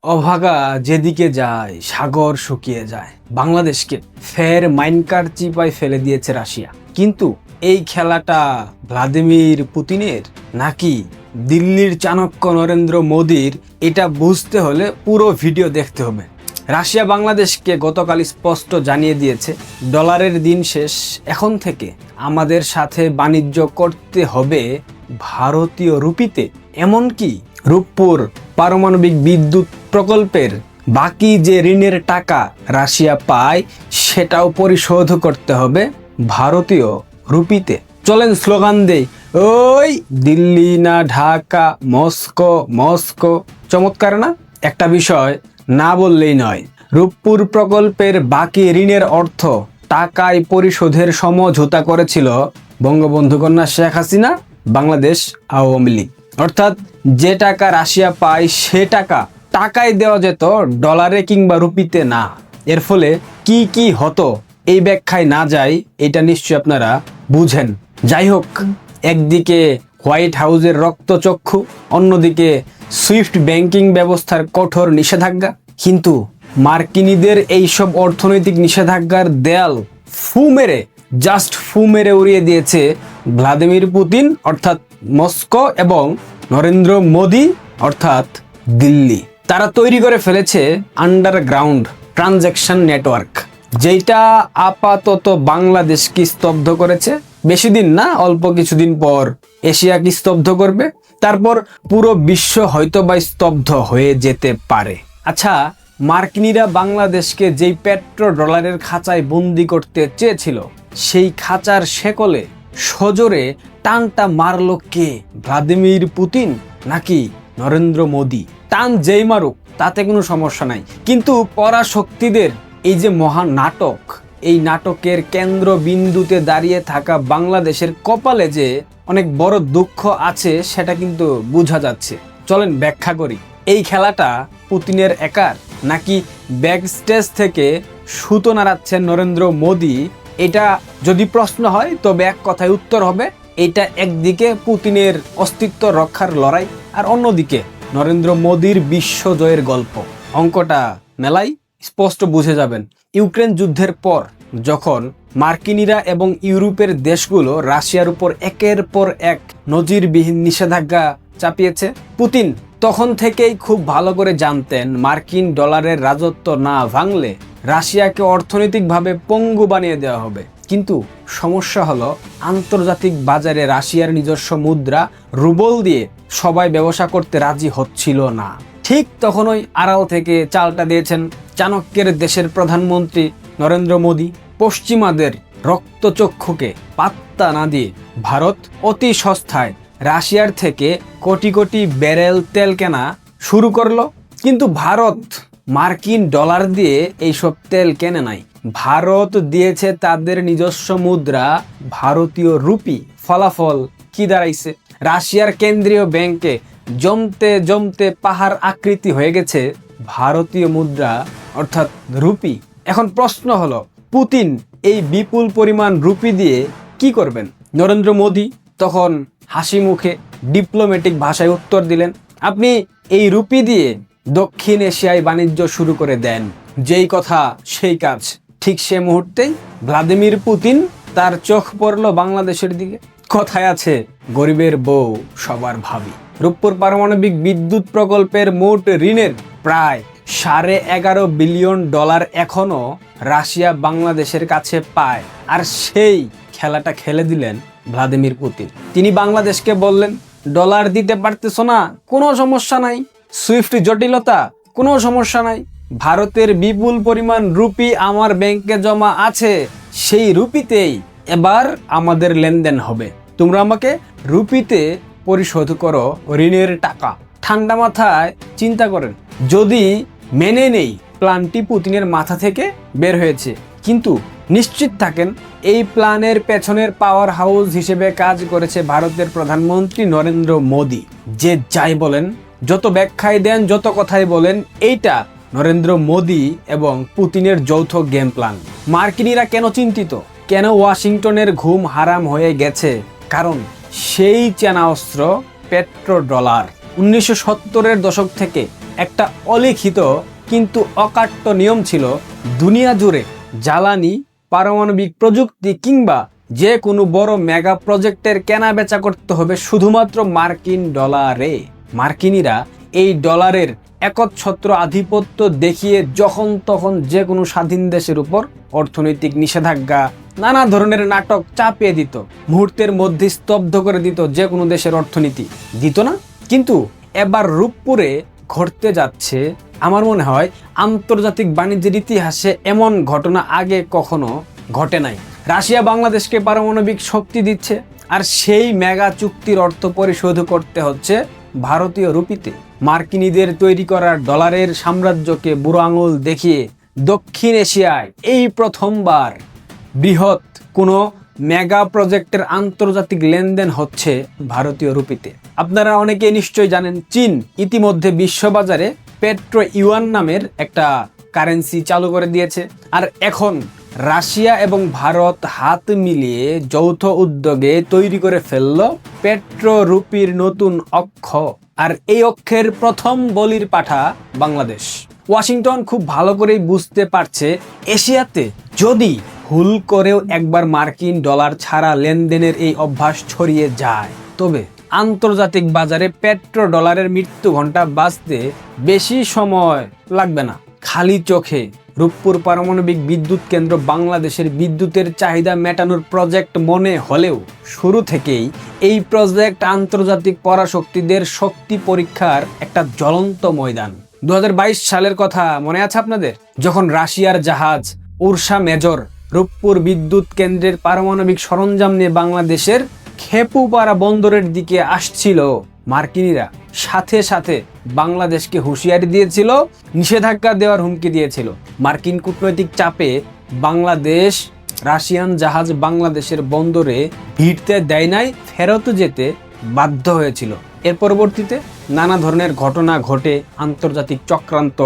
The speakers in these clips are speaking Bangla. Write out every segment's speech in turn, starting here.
অভাগা যেদিকে যায় সাগর শুকিয়ে যায়। বাংলাদেশকে ফের মাইনকার চিপায় ফেলে দিয়েছে রাশিয়া। কিন্তু এই খেলাটা ভ্লাদিমির পুতিনের নাকি দিল্লির চাণক্য নরেন্দ্র মোদীর, এটা বুঝতে হলে পুরো ভিডিও দেখতে হবে। রাশিয়া বাংলাদেশকে গতকাল স্পষ্ট জানিয়ে দিয়েছে, ডলারের দিন শেষ, এখন থেকে আমাদের সাথে বাণিজ্য করতে হবে ভারতীয় রুপিতে। এমনকি রূপপুর পারমাণবিক বিদ্যুৎ প্রকল্পের বাকি যে ঋণের টাকা রাশিয়া পায় সেটাও পরিশোধ করতে হবে ভারতীয় রুপিতে। চলেন স্লোগান দেই, ওই দিল্লি না ঢাকা, মস্কো মস্কো। চমৎকার না? একটা বিষয় না বললেই নয়, রূপপুর প্রকল্পের বাকি ঋণের অর্থ টাকায় পরিশোধের সমঝোতা করেছিল বঙ্গবন্ধু কন্যা শেখ হাসিনা, বাংলাদেশ আওয়ামী লীগ। অর্থাৎ যে টাকা রাশিয়া পায় সে টাকায় দেওয়া যেত, ডলারে কিংবা রুপিতে না। এর ফলে কি কি হতো এই ব্যাখ্যায় না যায়, এটা নিশ্চয়ই আপনারা বুঝেন। যাই হোক, একদিকে হোয়াইট হাউসের রক্তচক্ষু, অন্যদিকে সুইফট ব্যাংকিং ব্যবস্থার কঠোর নিষেধাজ্ঞা। কিন্তু মার্কিনীদের এইসব অর্থনৈতিক নিষেধাজ্ঞার দেয়াল জাস্ট ফু মেরে উড়িয়ে দিয়েছে ভ্লাদিমির পুতিন অর্থাৎ মস্কো এবং নরেন্দ্র মোদী অর্থাৎ দিল্লি। তারা তৈরি করে ফেলেছে আন্ডারগ্রাউন্ড ট্রানজ্যাকশন নেটওয়ার্ক, যেটা আপাতত বাংলাদেশকে স্তব্ধ করেছে। বেশি দিন না, অল্প কিছুদিন পর এশিয়াকে স্তব্ধ করবে, তারপর পুরো বিশ্ব হয়তোবা স্তব্ধ হয়ে যেতে পারে। আচ্ছা, মার্কিনীরা বাংলাদেশকে যেই পেট্রো ডলারের খাঁচায় বন্দি করতে চেয়েছিল, সেই খাঁচার শেকলে সজোরে টানটা মারলো কে? ভ্লাদিমির পুতিন নাকি নরেন্দ্র মোদী? টান যেই মারুক তাতে কোনো সমস্যা নাই, কিন্তু পরাশক্তিদের এই যে মহা নাটক, এই নাটকের কেন্দ্রবিন্দুতে দাঁড়িয়ে থাকা বাংলাদেশের কপালে যে অনেক বড় দুঃখ আছে সেটা কিন্তু বোঝা যাচ্ছে। চলেন ব্যাখ্যা করি। এই খেলাটা পুতিনের একার, নাকি ব্যাকস্টেজ থেকে সুতো নাড়াচ্ছেন নরেন্দ্র মোদী? এটা যদি প্রশ্ন হয় তবে এক কথায় উত্তর হবে, এটা একদিকে পুতিনের অস্তিত্ব রক্ষার লড়াই, আর অন্যদিকে নরেন্দ্র মোদীর বিশ্বজয়ের গল্প। অঙ্কটা মেলাই স্পষ্ট বুঝে যাবেন। ইউক্রেন যুদ্ধের পর যখন মার্কিনীরা এবং ইউরোপের দেশগুলো রাশিয়ার উপর একের পর এক নজিরবিহীন নিষেধাজ্ঞা চাপিয়েছে, পুতিন তখন থেকেই খুব ভালো করে জানতেন মার্কিন ডলারের রাজত্ব না ভাঙলে রাশিয়াকে অর্থনৈতিকভাবে পঙ্গু বানিয়ে দেওয়া হবে। কিন্তু সমস্যা হলো, আন্তর্জাতিক বাজারে রাশিয়ার নিজস্ব মুদ্রা রুবল দিয়ে সবাই ব্যবসা করতে রাজি হচ্ছিল না। ঠিক তখনই আড়াল থেকে চালটা দিয়েছেন চাণক্যের দেশের প্রধানমন্ত্রী নরেন্দ্র মোদী। পশ্চিমাদের রক্তচক্ষুকে পাত্তা না দিয়ে ভারত অতি সস্তায় রাশিয়ার থেকে কোটি কোটি ব্যারেল তেল কেনা শুরু করলো। কিন্তু ভারত মার্কিন ডলার দিয়ে এইসব তেল কেনে নাই, ভারত দিয়েছে তাদের নিজস্ব মুদ্রা ভারতীয় রুপি। ফলাফল কি দাঁড়াইছে? রাশিয়ার কেন্দ্রীয় ব্যাংকে জমতে জমতে পাহাড় আকৃতি হয়ে গেছে ভারতীয় মুদ্রা অর্থাৎ রুপি। এখন প্রশ্ন হলো, পুতিন এই বিপুল পরিমাণ রুপি দিয়ে কি করবেন? নরেন্দ্র মোদী তখন হাসি মুখে ডিপ্লোম্যাটিক ভাষায় উত্তর দিলেন, আপনি এই রুপি দিয়ে দক্ষিণ এশিয়ায় বাণিজ্য শুরু করে দেন। যেই কথা সেই কাজ। ঠিক সে মুহূর্তেই ভ্লাদিমির পুতিন তার চোখ পড়ল বাংলাদেশের দিকে। কথায় আছে, গরিবের বউ সবার ভাবি। রূপপুর পারমাণবিক বিদ্যুৎ প্রকল্পের মোট ঋণের প্রায় $11.5 বিলিয়ন এখনো রাশিয়া বাংলাদেশের কাছে পায়, আর সেই খেলাটা খেলে দিলেন ভ্লাদিমির পুতিন। তিনি বাংলাদেশকে বললেন, ডলার দিতে পারতেছো না, কোনো সমস্যা নাই, সুইফট জটিলতা, কোনো সমস্যা নাই, ভারতের বিপুল পরিমাণ রুপি আমার ব্যাংকে জমা আছে, সেই রুপিতেই এবার আমাদের লেনদেন হবে, তোমরা আমাকে রুপিতে পরিশোধ করো ঋণের টাকা। ঠান্ডা মাথায় চিন্তা করেন, যদি মেনে নেই প্ল্যানটি পুতিনের মাথা থেকে বের হয়েছে, কিন্তু নিশ্চিত থাকেন এই প্ল্যানের পেছনের পাওয়ার হাউস হিসেবে কাজ করেছে ভারতের প্রধানমন্ত্রী নরেন্দ্র মোদী। যে যাই বলেন, যত ব্যাখ্যায় দেন, যত কথাই বলেন, এইটা নরেন্দ্র মোদী এবং পুতিনের যৌথ গেম প্ল্যান। মার্কিনীরা কেন চিন্তিত, কেন ওয়াশিংটনের ঘুম হারাম হয়ে গেছে? কারণ সেই চেনা অস্ত্র পেট্রো ডলার 1970-এর দশক থেকে একটা অলিখিত কিন্তু অকাট্য নিয়ম ছিল, দুনিয়া জুড়ে জ্বালানি, পারমাণবিক প্রযুক্তি কিংবা যে কোনো বড় মেগা প্রজেক্টের কেনা বেচা করতে হবে শুধুমাত্র মার্কিন ডলারে। মার্কিনিরা এই ডলারের একচ্ছত্র আধিপত্য দেখিয়ে যখন তখন যে কোনো স্বাধীন দেশের উপর অর্থনৈতিক নিষেধাজ্ঞা, নানা ধরনের নাটক চাপিয়ে দিত, মুহূর্তের মধ্যে স্তব্ধ করে দিত যে কোনো দেশের অর্থনীতি। দিত না? কিন্তু এবার রূপপুরে ঘটতে যাচ্ছে, আমার মনে হয় আন্তর্জাতিক বাণিজ্যের ইতিহাসে এমন ঘটনা আগে কখনো ঘটে নাই। রাশিয়া বাংলাদেশকে পারমাণবিক শক্তি দিচ্ছে, আর সেই মেগা চুক্তির অর্থ পরিশোধ করতে হচ্ছে ভারতীয় রুপিতে। মার্কিনীদের তৈরি করা ডলারের সাম্রাজ্যকে বুড়ো আঙুল দেখিয়ে দক্ষিণ এশিয়ায় এই প্রথমবার বৃহৎ কোনো মেগা প্রজেক্টের আন্তর্জাতিক লেনদেন হচ্ছে ভারতীয় রুপিতে। আপনারা অনেকে নিশ্চয়ই জানেন, চীন ইতিমধ্যে বিশ্ববাজারে পেট্রো ইউয়ান নামের একটা কারেন্সি চালু করে দিয়েছে। আর এখন রাশিয়া এবং ভারত হাত মিলিয়ে যৌথ উদ্যোগে তৈরি করে ফেলল পেট্রো রুপির নতুন অক্ষ। আর এই অক্ষের প্রথম বলির পাঠা বাংলাদেশ। ওয়াশিংটন খুব ভালো করেই বুঝতে পারছে, এশিয়াতে যদি ভুল করেও একবার মার্কিন ডলার ছাড়া লেনদেনের এই অভ্যাস ছড়িয়ে যায়, তবে আন্তর্জাতিক বাজারে পেট্রো ডলারের মৃত্যু ঘণ্টা বাজতে বেশি সময় লাগবে না। খালি চোখে রূপপুর পারমাণবিক বিদ্যুৎ কেন্দ্র বাংলাদেশের বিদ্যুতের চাহিদা মেটানোর প্রজেক্ট মনে হলেও শুরু থেকেই এই প্রজেক্ট আন্তর্জাতিক পরাশক্তিদের শক্তি পরীক্ষার একটা জ্বলন্ত ময়দান। 2022 সালের কথা মনে আছে আপনাদের, যখন রাশিয়ার জাহাজ উর্সা মেজর রূপপুর বিদ্যুৎ কেন্দ্রের পারমাণবিক সরঞ্জাম নিয়ে বাংলাদেশের খেপুপাড়া বন্দরের দিকে আসছিল, মার্কিনিরা সাথে সাথে বাংলাদেশকে হুঁশিয়ারি দিয়েছিল, নিষেধাজ্ঞা দেওয়ার হুমকি দিয়েছিল। মার্কিন কূটনৈতিক চাপে বাংলাদেশ রাশিয়ান জাহাজ বাংলাদেশের বন্দরে ভিড়তে দেয় নাই, ফেরত যেতে বাধ্য হয়েছিল। এর পরবর্তীতে নানা ধরনের ঘটনা ঘটে, আন্তর্জাতিক চক্রান্ত,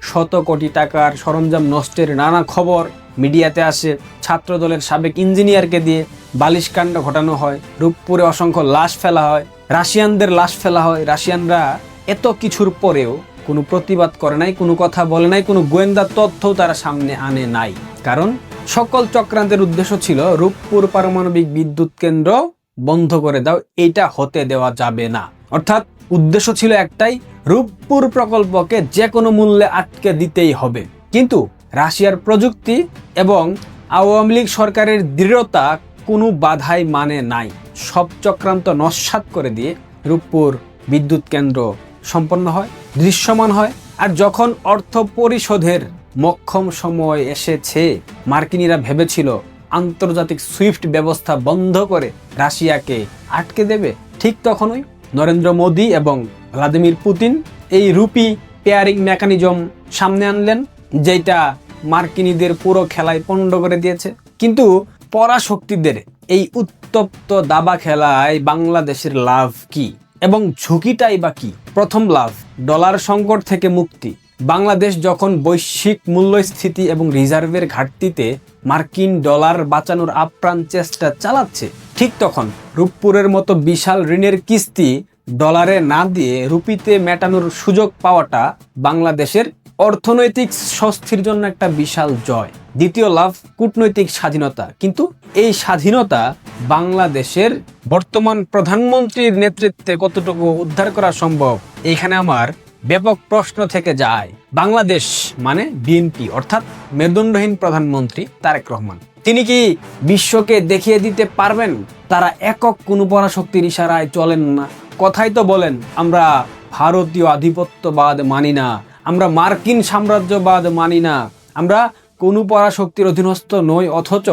শত কোটি টাকার সরঞ্জাম নষ্টের নানা খবর মিডিয়াতে আসে। ছাত্রদলের সাবেক ইঞ্জিনিয়ারকে দিয়ে বালিশকাণ্ড ঘটানো হয়, রূপপুরে অসংখ্য লাশ ফেলা হয়, রাশিয়ানদের লাশ ফেলা হয়। রাশিয়ানরা এত কিছুর পরেও কোনো প্রতিবাদ করে নাই, কোনো কথা বলে নাই, কোনো গোয়েন্দা তথ্যও তারা সামনে আনে নাই। কারণ সকল চক্রান্তের উদ্দেশ্য ছিল রূপপুর পারমাণবিক বিদ্যুৎ কেন্দ্র বন্ধ করে দাও, এইটা হতে দেওয়া যাবে না। অর্থাৎ উদ্দেশ্য ছিল একটাই, রূপপুর প্রকল্পকে যে কোনো মূল্যে আটকে দিতেই হবে। কিন্তু রাশিয়ার প্রযুক্তি এবং আওয়ামী লীগ সরকারের দৃঢ়তা কোনো বাধাই মানে নাই। সব চক্রান্ত নস্যাৎ করে দিয়ে রূপপুর বিদ্যুৎ কেন্দ্র সম্পন্ন হয়, দৃশ্যমান হয়। আর যখন অর্থ পরিশোধের মোক্ষম সময় এসেছে, মার্কিনিরা ভেবেছিল আন্তর্জাতিক সুইফট ব্যবস্থা বন্ধ করে রাশিয়াকে আটকে দেবে। ঠিক তখনই নরেন্দ্র মোদী এবং ভ্লাদিমির পুতিন এই রুপি পেয়ারিং মেকানিজম সামনে আনলেন, যেটা মার্কিনীদের পুরো খেলায় পণ্ড করে দিয়েছে। কিন্তু পরাশক্তিদের এই উত্তপ্ত দাবা খেলায় বাংলাদেশের লাভ কি এবং ঝুঁকিটাই বা কি? প্রথম লাভ, ডলার সংকট থেকে মুক্তি। বাংলাদেশ যখন বৈশ্বিক মূল্যস্থিতি এবং রিজার্ভের ঘাটতিতে মার্কিন ডলার বাঁচানোর আপ্রাণ চেষ্টা চালাচ্ছে, ঠিক তখন রূপপুরের মতো বিশাল ঋণের কিস্তি ডলারে না দিয়ে রুপিতে মেটানোর সুযোগ পাওয়াটা বাংলাদেশের অর্থনৈতিক স্বস্তির জন্য একটা বিশাল জয়। দ্বিতীয় লাভ, কূটনৈতিক স্বাধীনতা। কিন্তু এই স্বাধীনতা বাংলাদেশের বর্তমান প্রধানমন্ত্রীর নেতৃত্বে কতটুকু উদ্ধার করা সম্ভব, এইখানে আমার ব্যাপক প্রশ্ন থেকে যায়। বাংলাদেশ মানে বিএনপি, অর্থাৎ মেরুদণ্ডহীন প্রধানমন্ত্রী তারেক রহমান। তিনি কি বিশ্বকে দেখিয়ে দিতে পারবেন তারা একক কোনো পরাশক্তির ইশারায় চলেন না? কথাই তো বলেন, আমরা ভারতীয় আধিপত্যবাদ মানি না, আমরা মার্কিন সাম্রাজ্যবাদ মানি না, আমরা কোনো পরাশক্তির অধীনস্থ নই। অথচ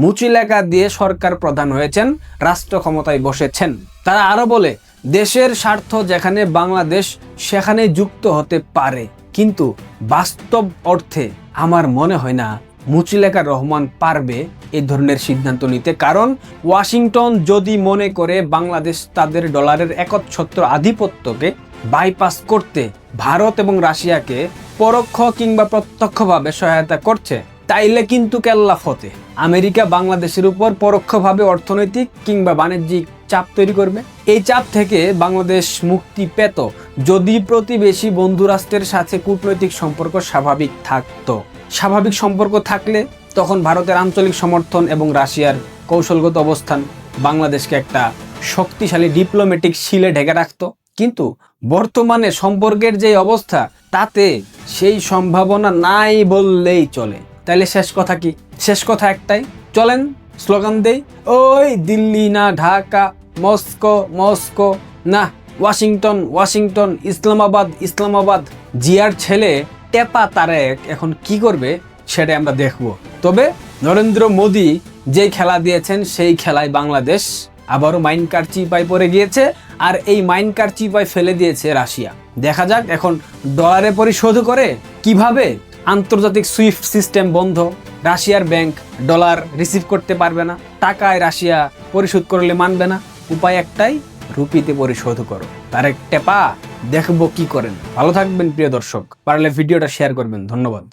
মুচিলেখা দিয়ে সরকার প্রধান হয়েছেন, রাষ্ট্র ক্ষমতায় বসেছেন। তারা আরো বলে, দেশের স্বার্থ যেখানে বাংলাদেশ সেখানে যুক্ত হতে পারে। কিন্তু বাস্তব অর্থে আমার মনে হয় না মুচিলেখা রহমান পারবে এই ধরনের সিদ্ধান্ত নিতে। কারণ ওয়াশিংটন যদি মনে করে বাংলাদেশ তাদের ডলারের একচ্ছত্র আধিপত্যকে বাইপাস করতে ভারত এবং রাশিয়াকে পরোক্ষ কিংবা প্রত্যক্ষভাবে সহায়তা করছে, তাইলে কিন্তু কেল্লা ফতে। আমেরিকা বাংলাদেশের উপর পরোক্ষভাবে অর্থনৈতিক কিংবা বাণিজ্যিক চাপ তৈরি করবে। এই চাপ থেকে বাংলাদেশ মুক্তি পেত যদি প্রতিবেশী বন্ধু রাষ্ট্রের সাথে কূটনৈতিক সম্পর্ক স্বাভাবিক থাকতো। স্বাভাবিক সম্পর্ক থাকলে তখন ভারতের আঞ্চলিক সমর্থন এবং রাশিয়ার কৌশলগত অবস্থান বাংলাদেশকে একটা শক্তিশালী ডিপ্লোম্যাটিক শিলে ঢেকে রাখতো। কিন্তু বর্তমানে সম্পর্কের যে অবস্থা, তাতে সেই সম্ভাবনা নাই বললেই চলে। তাইলে শেষ কথা কি? শেষ কথা একটাই, চলেন স্লোগান দেই, ওই দিল্লি না ঢাকা, মস্কো মস্কো না ওয়াশিংটন ওয়াশিংটন, ইসলামাবাদ ইসলামাবাদ। জিয়ার ছেলে টেপা তারেক এখন কি করবে সেটা আমরা দেখব। তবে নরেন্দ্র মোদী যেই খেলা দিয়েছেন সেই খেলায় বাংলাদেশ আবারও মাইনকার চিপায় পড়ে গিয়েছে, আর এই মাইনকার চিপায় ফেলে দিয়েছে রাশিয়া। দেখা যাক এখন ডলারে পরিশোধ করে কিভাবে। আন্তর্জাতিক সুইফট সিস্টেম বন্ধ, রাশিয়ার ব্যাংক ডলার রিসিভ করতে পারবে না, টাকায় রাশিয়া পরিশোধ করলে মানবে না। উপায় একটাই, রুপিতে পরিশোধ করো। তারেক টেপা দেখবো কি করেন। ভালো থাকবেন প্রিয় দর্শক, পারলে ভিডিওটা শেয়ার করবেন। ধন্যবাদ।